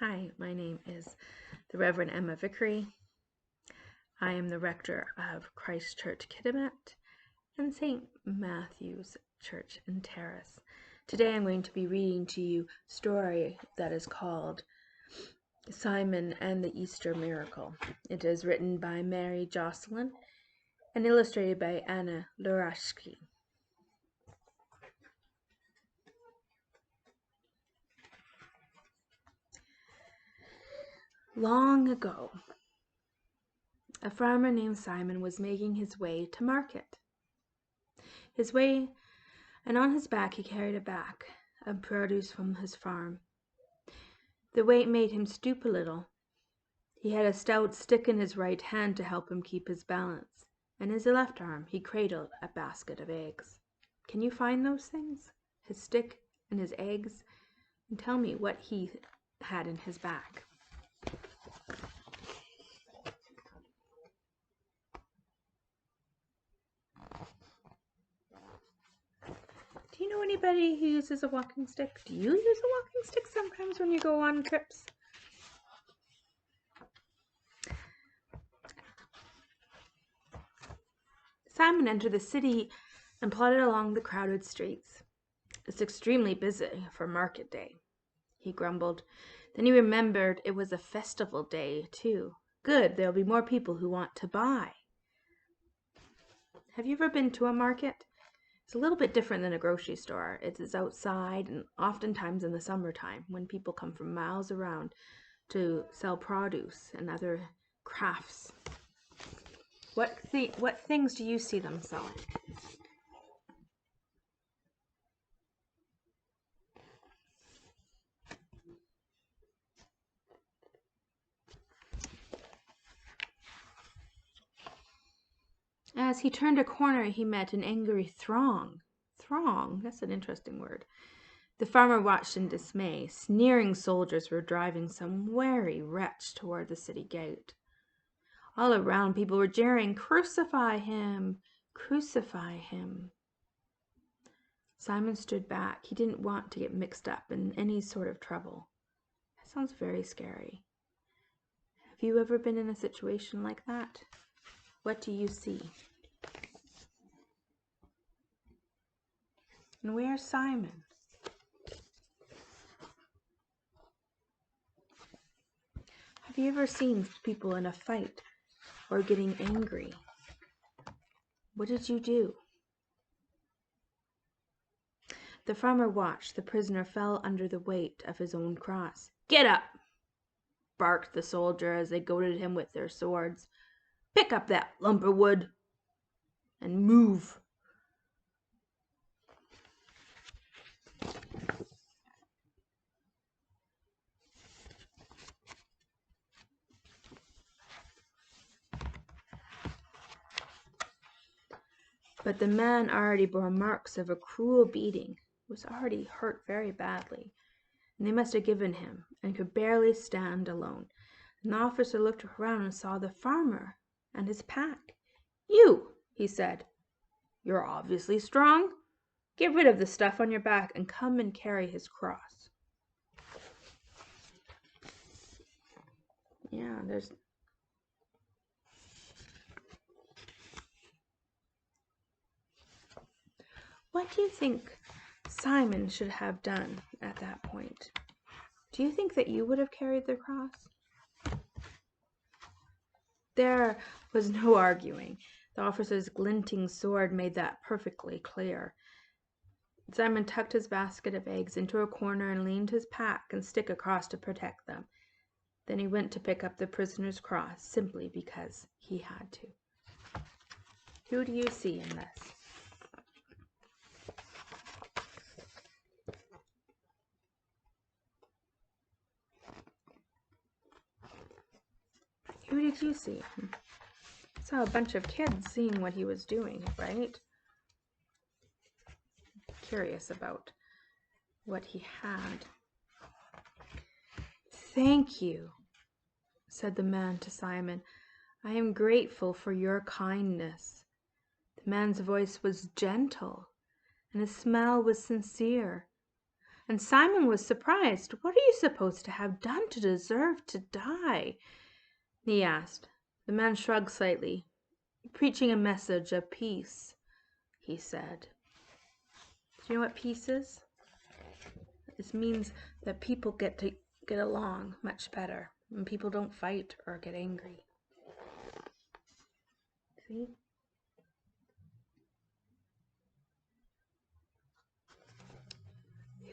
Hi, my name is the Reverend Emma Vickery. I am the rector of Christ Church Kitimat and St. Matthew's Church in Terrace. Today I'm going to be reading to you a story that is called Simon and the Easter Miracle. It is written by Mary Jocelyn and illustrated by Anna Lurashki. Long ago, a farmer named Simon was making his way to market. And on his back he carried a bag of produce from his farm. The weight made him stoop a little. He had a stout stick in his right hand to help him keep his balance, and in his left arm he cradled a basket of eggs. Can you find those things? His stick and his eggs? And tell me what he had in his bag. Do you know anybody who uses a walking stick? Do you use a walking stick sometimes when you go on trips? Simon entered the city and plodded along the crowded streets. It's extremely busy for market day, he grumbled. Then he remembered it was a festival day, too. Good, there'll be more people who want to buy. Have you ever been to a market? It's a little bit different than a grocery store. It's outside and oftentimes in the summertime when people come from miles around to sell produce and other crafts. What things do you see them selling? As he turned a corner, he met an angry throng. Throng? That's an interesting word. The farmer watched in dismay. Sneering soldiers were driving some wary wretch toward the city gate. All around, people were jeering, "Crucify him! Crucify him!" Simon stood back. He didn't want to get mixed up in any sort of trouble. That sounds very scary. Have you ever been in a situation like that? What do you see? And where's Simon? Have you ever seen people in a fight or getting angry? What did you do? The farmer watched. The prisoner fell under the weight of his own cross. "Get up!" barked the soldier as they goaded him with their swords. "Pick up that lump of wood and move." But the man already bore marks of a cruel beating, was already hurt very badly, and they must have given him, and could barely stand alone. And the officer looked around and saw the farmer and his pack. "You," he said, "you're obviously strong. Get rid of the stuff on your back and come and carry his cross." Yeah, What do you think Simon should have done at that point? Do you think that you would have carried the cross? There was no arguing. The officer's glinting sword made that perfectly clear. Simon tucked his basket of eggs into a corner and leaned his pack and stick across to protect them. Then he went to pick up the prisoner's cross simply because he had to. Who do you see in this? Who did you see? I saw a bunch of kids seeing what he was doing, right? Curious about what he had. "Thank you," said the man to Simon. "I am grateful for your kindness." The man's voice was gentle, and his smile was sincere. And Simon was surprised. "What are you supposed to have done to deserve to die?" he asked. The man shrugged slightly. "Preaching a message of peace," he said. Do you know what peace is? This means that people get along much better, and people don't fight or get angry. See?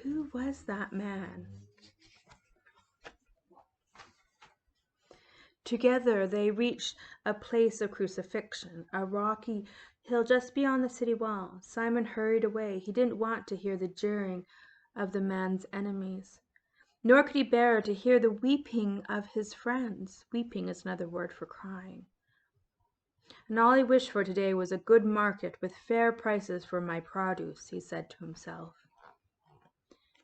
Who was that man? Together they reached a place of crucifixion, a rocky hill just beyond the city wall. Simon hurried away. He didn't want to hear the jeering of the man's enemies, nor could he bear to hear the weeping of his friends. Weeping is another word for crying. And all he wished for today was a good market with fair prices for my produce, he said to himself.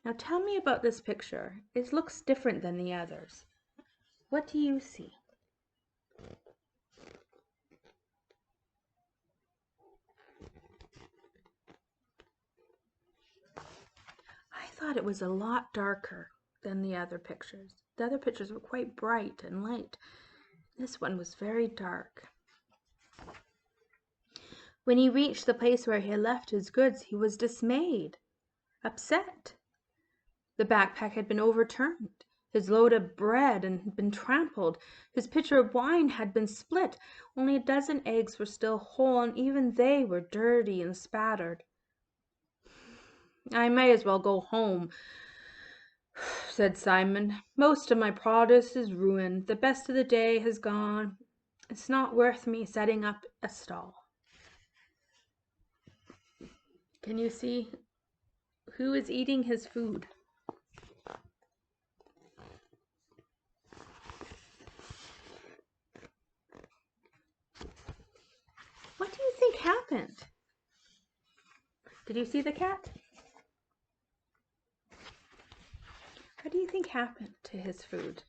Now tell me about this picture. It looks different than the others. What do you see? I thought it was a lot darker than the other pictures. The other pictures were quite bright and light. This one was very dark. When he reached the place where he had left his goods, he was dismayed, upset. The backpack had been overturned. His load of bread had been trampled. His pitcher of wine had been split. Only a dozen eggs were still whole, and even they were dirty and spattered. "I may as well go home," said Simon. "Most of my produce is ruined. The best of the day has gone. It's not worth me setting up a stall." Can you see who is eating his food? What do you think happened? Did you see the cat? What do you think happened to his food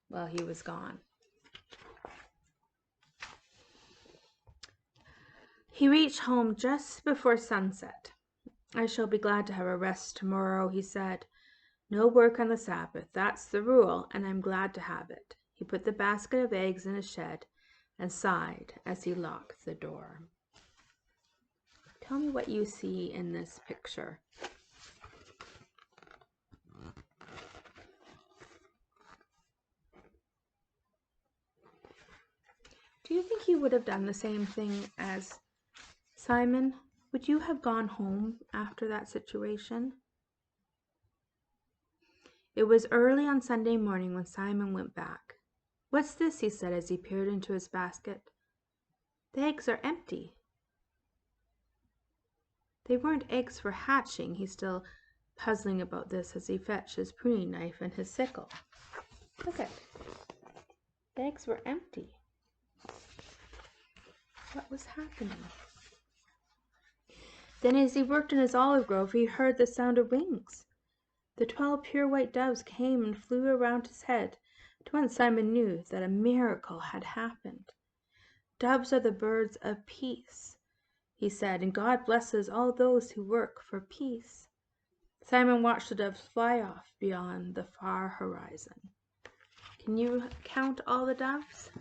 while he was gone? He reached home just before sunset. "I shall be glad to have a rest tomorrow," he said. "No work on the Sabbath. That's the rule, and I'm glad to have it." He put the basket of eggs in his shed and sighed as he locked the door. Tell me what you see in this picture. Do you think you would have done the same thing as Simon? Would you have gone home after that situation? It was early on Sunday morning when Simon went back. "What's this?" he said as he peered into his basket. "The eggs are empty." They weren't eggs for hatching. He's still puzzling about this as he fetched his pruning knife and his sickle. Look at it. The eggs were empty. What was happening? Then as he worked in his olive grove, he heard the sound of wings. The 12 pure white doves came and flew around his head. At once Simon knew that a miracle had happened. "Doves are the birds of peace," he said, "and God blesses all those who work for peace." Simon watched the doves fly off beyond the far horizon. Can you count all the doves?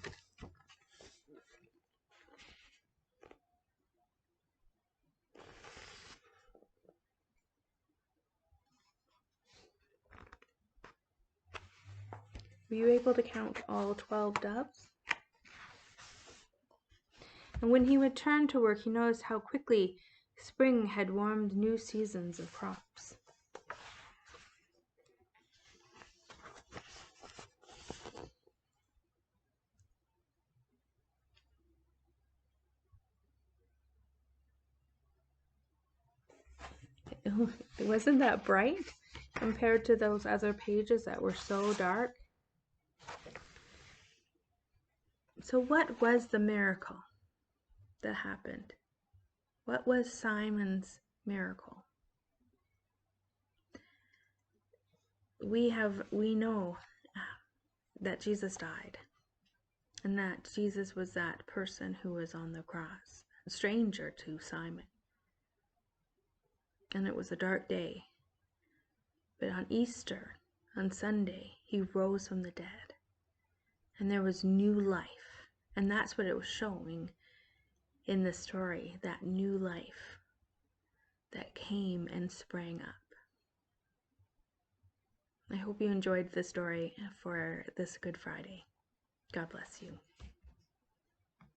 Were you able to count all 12 doves? And when he returned to work, he noticed how quickly spring had warmed new seasons of crops. Wasn't that bright compared to those other pages that were so dark? So what was the miracle that happened? What was Simon's miracle? We know that Jesus died, and that Jesus was that person who was on the cross, a stranger to Simon. And it was a dark day. But on Easter, on Sunday, he rose from the dead. And there was new life. And that's what it was showing in the story, that new life that came and sprang up. I hope you enjoyed the story for this Good Friday. God bless you.